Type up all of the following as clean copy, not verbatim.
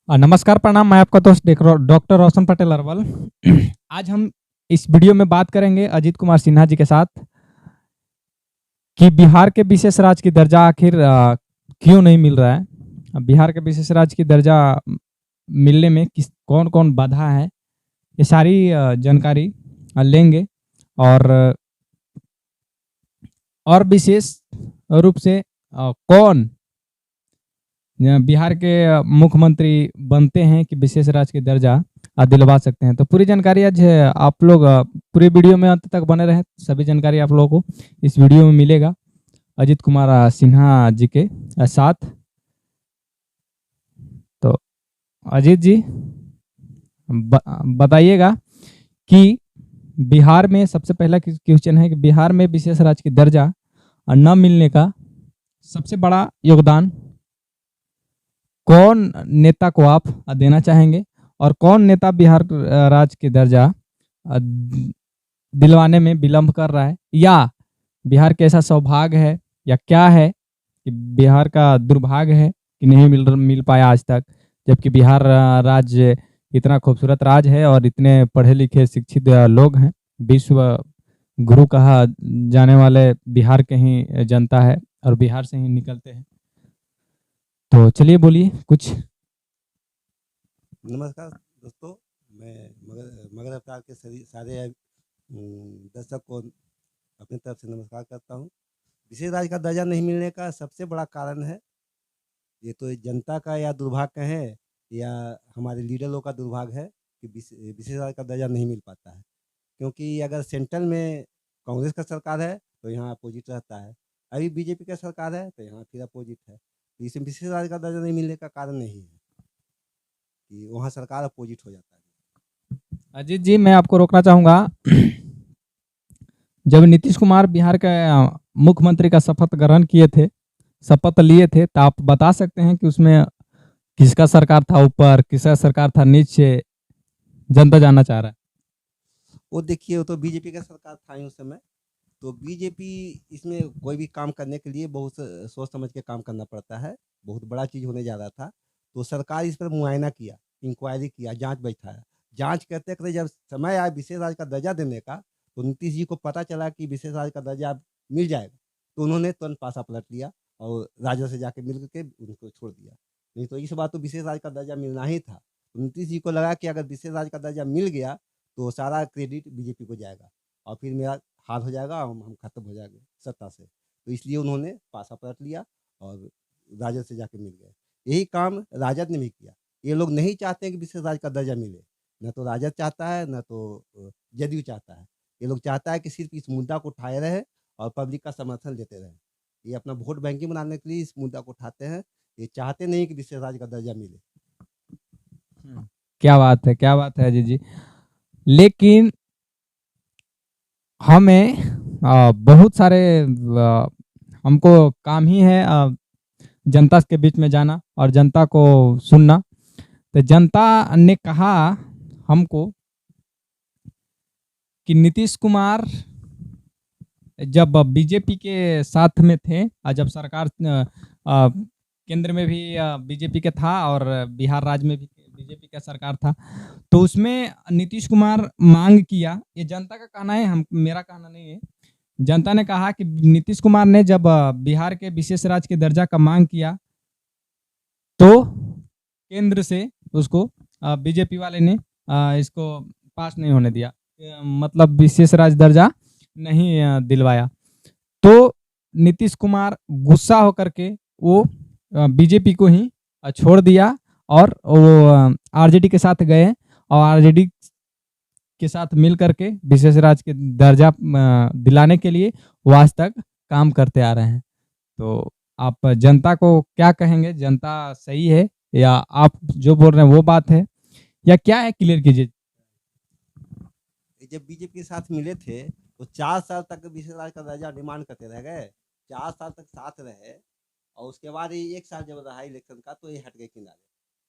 नमस्कार, प्रणाम। मैं आपका दोस्त डॉक्टर रोशन पटेल अरवल। आज हम इस वीडियो में बात करेंगे अजीत कुमार सिन्हा जी के साथ कि बिहार के विशेष राज्य की दर्जा आखिर क्यों नहीं मिल रहा है। बिहार के विशेष राज्य की दर्जा मिलने में किस कौन कौन बाधा है, ये सारी जानकारी लेंगे। और विशेष रूप से कौन बिहार के मुख्यमंत्री बनते हैं कि विशेष राज्य की दर्जा दिलवा सकते हैं। तो पूरी जानकारी आज आप लोग पूरी वीडियो में अंत तक बने रहे, सभी जानकारी आप लोगों को इस वीडियो में मिलेगा अजीत कुमार सिन्हा जी के साथ। तो अजीत जी बताइएगा कि बिहार में सबसे पहला क्वेश्चन है कि बिहार में विशेष राज्य की दर्जा न मिलने का सबसे बड़ा योगदान कौन नेता को आप देना चाहेंगे और कौन नेता बिहार राज्य की दर्जा दिलवाने में विलंब कर रहा है, या बिहार के ऐसा सौभाग्य है या क्या है कि बिहार का दुर्भाग्य है कि नहीं मिल पाया आज तक, जबकि बिहार राज्य इतना खूबसूरत राज्य है और इतने पढ़े लिखे शिक्षित लोग हैं। विश्व गुरु कहा जाने वाले बिहार के ही जनता है और बिहार से ही निकलते हैं। तो चलिए बोलिए कुछ। नमस्कार दोस्तों, मैं मगर अवतार के सारे दर्शक को अपनी तरफ से नमस्कार करता हूं। विशेष राज्य का दर्जा नहीं मिलने का सबसे बड़ा कारण है, ये तो जनता का या दुर्भाग्य है या हमारे लीडर लोग का दुर्भाग्य है कि विशेष राज्य का दर्जा नहीं मिल पाता है। क्योंकि अगर सेंट्रल में कांग्रेस का सरकार है तो यहाँ अपोजिट रहता है, अभी बीजेपी का सरकार है तो यहाँ फिर अपोजिट है। तो इसमें विशेष राज्य का दर्जा नहीं मिलने का कारण नहीं है कि वहाँ सरकार अपोजिट हो जाता है। अजीत जी, मैं आपको रोकना चाहूंगा। जब नीतीश कुमार बिहार के मुख्यमंत्री का शपथ लिए थे, तो आप बता सकते हैं कि उसमें किसका सरकार था ऊपर, किसका सरकार था नीचे? जनता जानना चाह रहा है। वो देखिए, वो तो बीजेपी का सरकार था ही उस समय। तो बीजेपी इसमें कोई भी काम करने के लिए बहुत सोच समझ के काम करना पड़ता है। बहुत बड़ा चीज़ होने जा रहा था, तो सरकार इस पर मुआयना किया, इंक्वायरी किया, जांच बैठाया। जांच करते करते जब समय आया विशेष राज्य का दर्जा देने का, तो नीतीश जी को पता चला कि विशेष राज्य का दर्जा मिल जाएगा, तो उन्होंने तुरंत पासा पलट लिया और राजद से जाके मिल के उनको छोड़ दिया। नहीं तो इस बार तो विशेष राज्य का दर्जा मिलना ही था। तो नीतीश जी को लगा कि अगर विशेष राज्य का दर्जा मिल गया तो सारा क्रेडिट बीजेपी को जाएगा और फिर मेरा हार हो जाएगा, हम खत्म हो जाएंगे सत्ता से। तो इसलिए उन्होंने पासा पलट लिया और राजद से जाके मिल गए। यही काम राजद ने भी किया। ये लोग नहीं चाहते हैं कि विशेष राज्य का दर्जा मिले, न तो राजद चाहता है न तो जदयू चाहता है। ये लोग चाहता है कि सिर्फ इस मुद्दा को उठाए रहे और पब्लिक का समर्थन लेते रहे। ये अपना वोट बैंकिंग बनाने के लिए इस मुद्दा को उठाते हैं। ये चाहते नहीं कि विशेष राज्य का दर्जा मिले। क्या बात है, क्या बात है अजीत जी। लेकिन हमें बहुत सारे हमको काम ही है जनता के बीच में जाना और जनता को सुनना। तो जनता ने कहा हमको कि नीतीश कुमार जब बीजेपी के साथ में थे और जब सरकार केंद्र में भी बीजेपी के था और बिहार राज्य में भी बीजेपी का सरकार था, तो उसमें नीतीश कुमार मांग किया। ये जनता का कहना है, हम मेरा कहना नहीं है। जनता ने कहा कि नीतीश कुमार ने जब बिहार के विशेष राज्य के दर्जा का मांग किया तो केंद्र से उसको बीजेपी वाले ने इसको पास नहीं होने दिया, मतलब विशेष राज्य दर्जा नहीं दिलवाया। तो नीतीश कुमार गुस्सा होकर के वो बीजेपी को ही छोड़ दिया और वो आरजेडी के साथ गए और आरजेडी के साथ मिल करके विशेष राज्य के दर्जा दिलाने के लिए वो आज तक काम करते आ रहे हैं। तो आप जनता को क्या कहेंगे? जनता सही है या आप जो बोल रहे हैं वो बात है या क्या है? क्लियर कीजिए। जब बीजेपी के साथ मिले थे तो 4 साल तक विशेष राज्य का दर्जा डिमांड करते रह गए। 4 साल तक साथ रहे और उसके बाद ये 1 साल जब रहा इलेक्शन का तो ये हट गए किनारे।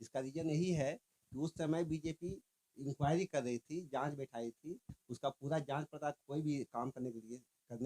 इसका रीजन यही है कि उस समय बीजेपी इंक्वायरी कर रही थी, जांच बैठाई थी। उसका पूरा जांच पड़ताल कोई भी काम करने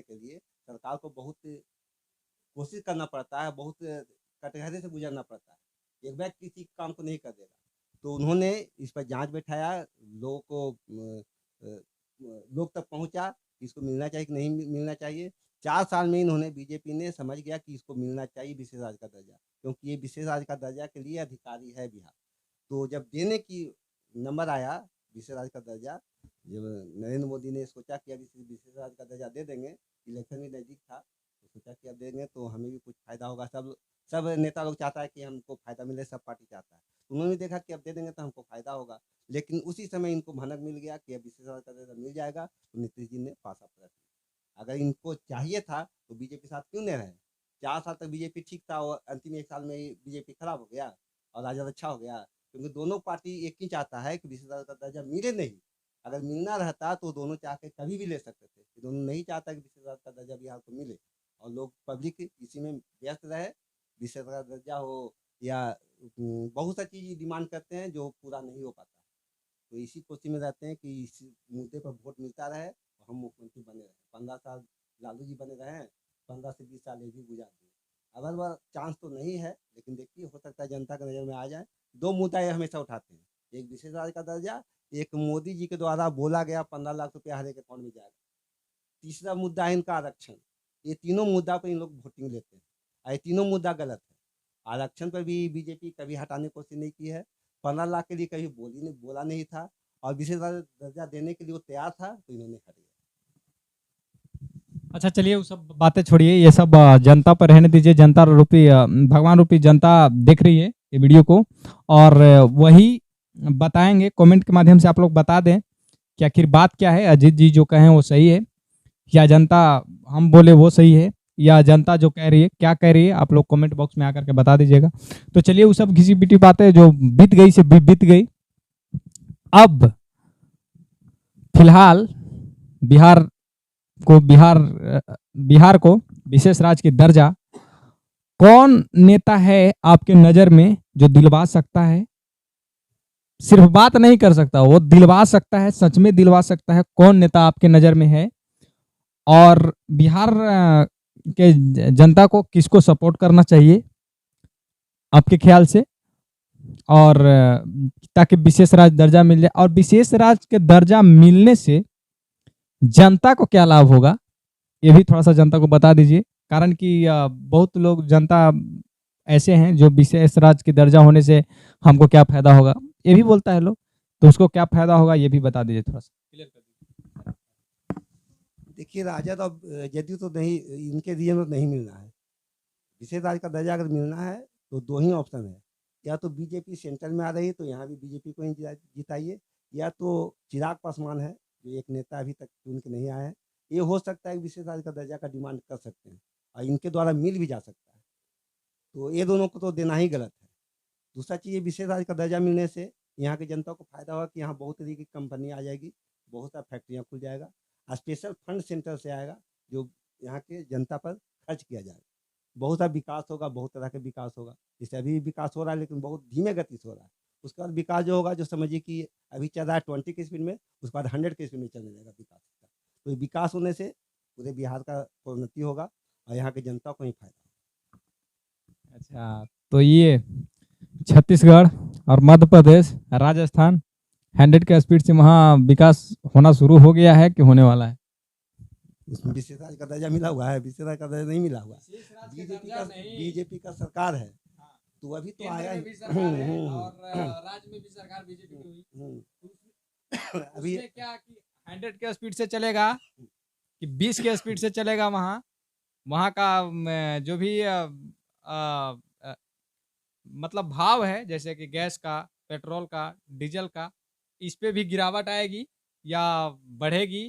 के लिए सरकार को बहुत कोशिश करना पड़ता है, बहुत कटघरे से गुजरना पड़ता है। एक व्यक्ति किसी काम को नहीं कर देगा। तो उन्होंने इस पर जांच बैठाया, लोगों को लोग तक पहुंचा कि इसको मिलना चाहिए कि नहीं मिलना चाहिए। 4 साल में इन्होंने बीजेपी ने समझ गया कि इसको मिलना चाहिए विशेष राज्य का दर्जा, क्योंकि ये विशेष राज्य का दर्जा के लिए अधिकारी है बिहार। तो जब देने की नंबर आया विशेष राज्य का दर्जा, जब नरेंद्र मोदी ने सोचा कि अब इस विशेष राज्य का दर्जा दे देंगे, इलेक्शन भी नज़दीक था, तो सोचा कि अब देंगे तो हमें भी कुछ फ़ायदा होगा। सब सब नेता लोग चाहता है कि हमको फ़ायदा मिले, सब पार्टी चाहता है। तो उन्होंने देखा कि अब दे देंगे तो हमको फ़ायदा होगा, लेकिन उसी समय इनको भनक मिल गया कि अब विशेष राज्य का दर्जा मिल जाएगा, तो नीतीश जी ने पासा पलट दिया। अगर इनको चाहिए था तो बीजेपी साथ क्यों नहीं रहे? 4 साल तक बीजेपी ठीक था और अंतिम 1 साल में ही बीजेपी खराब हो गया और राजद अच्छा हो गया, क्योंकि दोनों पार्टी एक ही चाहता है कि विशेष का दर्जा मिले नहीं। अगर मिलना रहता तो दोनों चाह के कभी भी ले सकते थे, दोनों नहीं चाहता कि विशेष का दर्जा बिहार को मिले, और लोग पब्लिक इसी में व्यस्त रहे। विशेष का दर्जा हो या बहुत सा चीज़ डिमांड करते हैं जो पूरा नहीं हो पाता, तो इसी कोशिश में रहते हैं कि इस मुद्दे पर वोट मिलता रहे और हम मुख्यमंत्री बने रहे। 15 साल लालू जी बने रहे हैं, 15 से 20 साल ये भी गुजार दिए। अगर वह चांस तो नहीं है, लेकिन देखिए हो सकता है जनता की नज़र में आ जाए। 2 मुद्दा ये हमेशा उठाते हैं, एक विशेष राज्य का दर्जा, एक मोदी जी के द्वारा बोला गया 15 लाख रुपया हर एक अकाउंट में जाएगा, तीसरा मुद्दा है इनका आरक्षण। ये तीनों मुद्दा पर इन लोग वोटिंग लेते हैं और ये तीनों मुद्दा गलत है। आरक्षण पर भी बीजेपी कभी हटाने की कोशिश नहीं की है, 15 लाख के लिए कभी बोला नहीं था, और विशेष दर्जा देने के लिए वो तैयार था, तो इन्होंने हट गया। अच्छा चलिए वो सब बातें छोड़िए, ये सब जनता पर रहने दीजिए। जनता रूपी भगवान रूपी जनता देख रही है ये वीडियो को, और वही बताएंगे कमेंट के माध्यम से। आप लोग बता दें कि आखिर बात क्या है, अजीत जी जो कहें वो सही है या जनता हम बोले वो सही है, या जनता जो कह रही है क्या कह रही है, आप लोग कमेंट बॉक्स में आकर के बता दीजिएगा। तो चलिए वो सब घिसी पिटी बातें जो बीत गई से बीत गई। अब फिलहाल बिहार बिहार को विशेष राज्य की दर्जा कौन नेता है आपके नजर में जो दिलवा सकता है? सिर्फ बात नहीं कर सकता, वो दिलवा सकता है, सच में दिलवा सकता है। कौन नेता आपके नजर में है? और बिहार के जनता को किसको सपोर्ट करना चाहिए आपके ख्याल से? और ताकि विशेष राज्य दर्जा मिल जाए, और विशेष राज्य के दर्जा मिलने से जनता को क्या लाभ होगा, ये भी थोड़ा सा जनता को बता दीजिए। कारण कि बहुत लोग जनता ऐसे हैं जो विशेष राज्य के दर्जा होने से हमको क्या फायदा होगा ये भी बोलता है लोग, तो उसको क्या फायदा होगा ये भी बता दीजिए, थोड़ा सा क्लियर कर दीजिए। देखिए राजद और जदयू तो नहीं, इनके रीजन में नहीं मिलना है। विशेष राज्य का दर्जा अगर मिलना है तो 2 ही ऑप्शन है, या तो बीजेपी सेंटर में आ रही है तो यहाँ भी बीजेपी को ही जिताइए, या तो चिराग पासवान है जो एक नेता अभी तक चुन के नहीं आए हैं, ये हो सकता है विशेष राज्य का दर्जा का डिमांड कर सकते हैं और इनके द्वारा मिल भी जा सकता है, तो ये दोनों को तो देना ही गलत है। दूसरा चीज़, ये विशेष राज्य का दर्जा मिलने से यहाँ की जनता को फायदा होगा कि यहाँ बहुत तरीके की कंपनी आ जाएगी, बहुत सारी फैक्ट्रियाँ खुल जाएगा, स्पेशल फंड सेंटर से आएगा जो यहाँ के जनता पर खर्च किया जाएगा, बहुत सा विकास होगा, बहुत तरह के विकास होगा। जैसे अभी विकास हो रहा है लेकिन बहुत धीमे गति से हो रहा है, उसके बाद विकास जो होगा, जो समझिए कि अभी चल रहा है 20 की स्पीड में, उसके बाद 100 की स्पीड में चलने लगेगा विकास का। तो विकास होने से पूरे बिहार का उन्नति होगा और यहाँ की जनता को ही फायदा। अच्छा, तो ये छत्तीसगढ़ और मध्य प्रदेश, राजस्थान 100 के स्पीड से वहाँ विकास होना शुरू हो गया है कि होने वाला है? उसमें विशेष राज्य का दर्जा मिला हुआ है, विशेष राज्य का दर्जा नहीं मिला हुआ। बीजेपी का सरकार है, तो अभी तो आया ही। राज्य में भी सरकार बीजेपी की हुई। अभी क्या कि 100 के स्पीड से चलेगा कि 20 के स्पीड से चलेगा? वहाँ का जो भी मतलब भाव है, जैसे कि गैस का, पेट्रोल का, डीजल का, इस पे भी गिरावट आएगी या बढ़ेगी?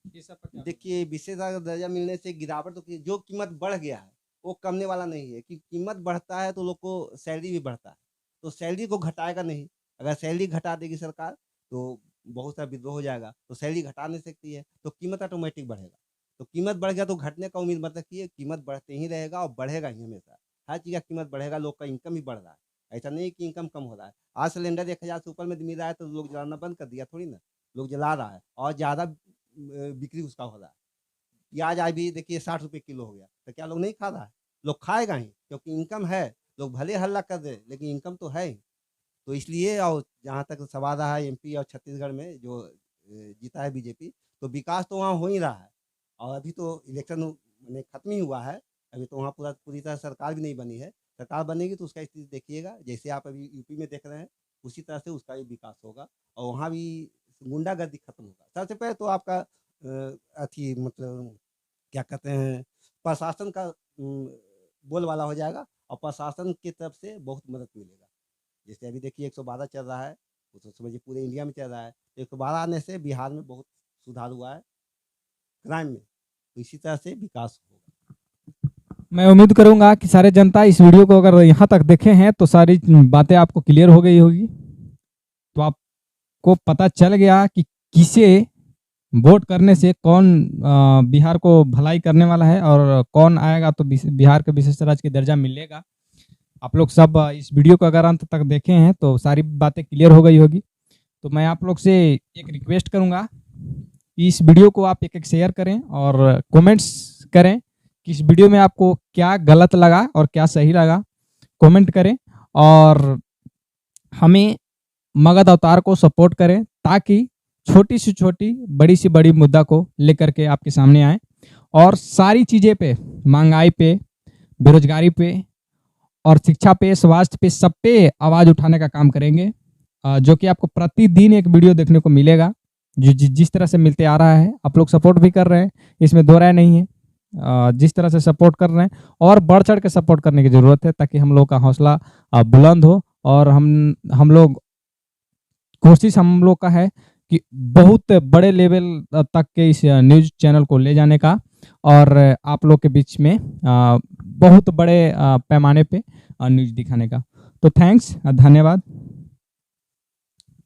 ये सब देखिए विशेष दर्जा मिलने से गिरावट, तो जो कीमत बढ़ गया है वो कमने वाला नहीं है, कि कीमत बढ़ता है तो लोग को सैलरी भी बढ़ता है, तो सैलरी को घटाएगा नहीं। अगर सैलरी घटा देगी सरकार तो बहुत सा विद्रोह हो जाएगा, तो सैलरी घटा नहीं सकती है, तो कीमत ऑटोमेटिक बढ़ेगा। तो कीमत बढ़ गया तो घटने का उम्मीद मतलब कि कीमत बढ़ते ही रहेगा और बढ़ेगा ही हमेशा। हर चीज़ का कीमत बढ़ेगा, लोग का इनकम भी बढ़ रहा है, ऐसा नहीं कि इनकम कम हो रहा है। आज सिलेंडर 1000 से ऊपर में मिल रहा है तो लोग जलाना बंद कर दिया थोड़ी ना, लोग जला रहा है और ज़्यादा बिक्री उसका हो रहा है। प्याज आज भी देखिए 60 रुपये किलो हो गया, तो क्या लोग नहीं खा रहा है? लोग खाएगा ही, क्योंकि इनकम है। लोग भले हल्ला कर दे लेकिन इनकम तो है ही। तो इसलिए और जहाँ तक सवाल रहा है एमपी और छत्तीसगढ़ में जो जीता है बीजेपी, तो विकास तो वहाँ हो ही रहा है। और अभी तो इलेक्शन माने खत्म ही हुआ है, अभी तो वहाँ पूरी तरह सरकार भी नहीं बनी है। सरकार बनेगी तो उसका स्थिति देखिएगा, जैसे आप अभी यूपी में देख रहे हैं, उसी तरह से उसका भी विकास होगा और वहाँ भी गुंडागर्दी खत्म होगा। सबसे पहले तो आपका अथी मतलब क्या कहते हैं, प्रशासन का बोलबाला हो जाएगा और प्रशासन की तरफ से बहुत मदद मिलेगा। जैसे अभी देखिए 112 चल रहा है, वो तो समझिए पूरे इंडिया में चल रहा है। 112 आने से बिहार में बहुत सुधार हुआ है क्राइम में, तो इसी तरह से विकास होगा। मैं उम्मीद करूंगा कि सारे जनता इस वीडियो को अगर यहाँ तक देखे हैं तो सारी बातें आपको क्लियर हो गई होगी, तो आपको पता चल गया कि किसे वोट करने से कौन बिहार को भलाई करने वाला है और कौन आएगा तो बिहार के विशेष राज्य का दर्जा मिलेगा। आप लोग सब इस वीडियो को अगर अंत तक देखे हैं तो सारी बातें क्लियर हो गई होगी। तो मैं आप लोग से एक रिक्वेस्ट करूंगा कि इस वीडियो को आप एक शेयर करें और कमेंट्स करें कि इस वीडियो में आपको क्या गलत लगा और क्या सही लगा, कमेंट करें और हमें मगध अवतार को सपोर्ट करें ताकि छोटी से छोटी बड़ी से बड़ी मुद्दा को लेकर के आपके सामने आए और सारी चीज़ें पे, महंगाई पे, बेरोजगारी पे और शिक्षा पे, स्वास्थ्य पे, सब पे आवाज़ उठाने का काम करेंगे, जो कि आपको प्रतिदिन एक वीडियो देखने को मिलेगा जो जिस तरह से मिलते आ रहा है। आप लोग सपोर्ट भी कर रहे हैं, इसमें दो राय नहीं है। जिस तरह से सपोर्ट कर रहे हैं और बढ़ चढ़ के सपोर्ट करने की ज़रूरत है ताकि हम लोग का हौसला बुलंद हो और हम लोग कोशिश हम लोग का है कि बहुत बड़े लेवल तक के इस न्यूज़ चैनल को ले जाने का और आप लोग के बीच में बहुत बड़े पैमाने पे न्यूज़ दिखाने का। तो थैंक्स, धन्यवाद।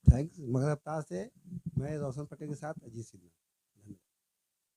थैंक्स। मगध अवतार से मैं रोशन पटेल के साथ अजीत सिन्हा।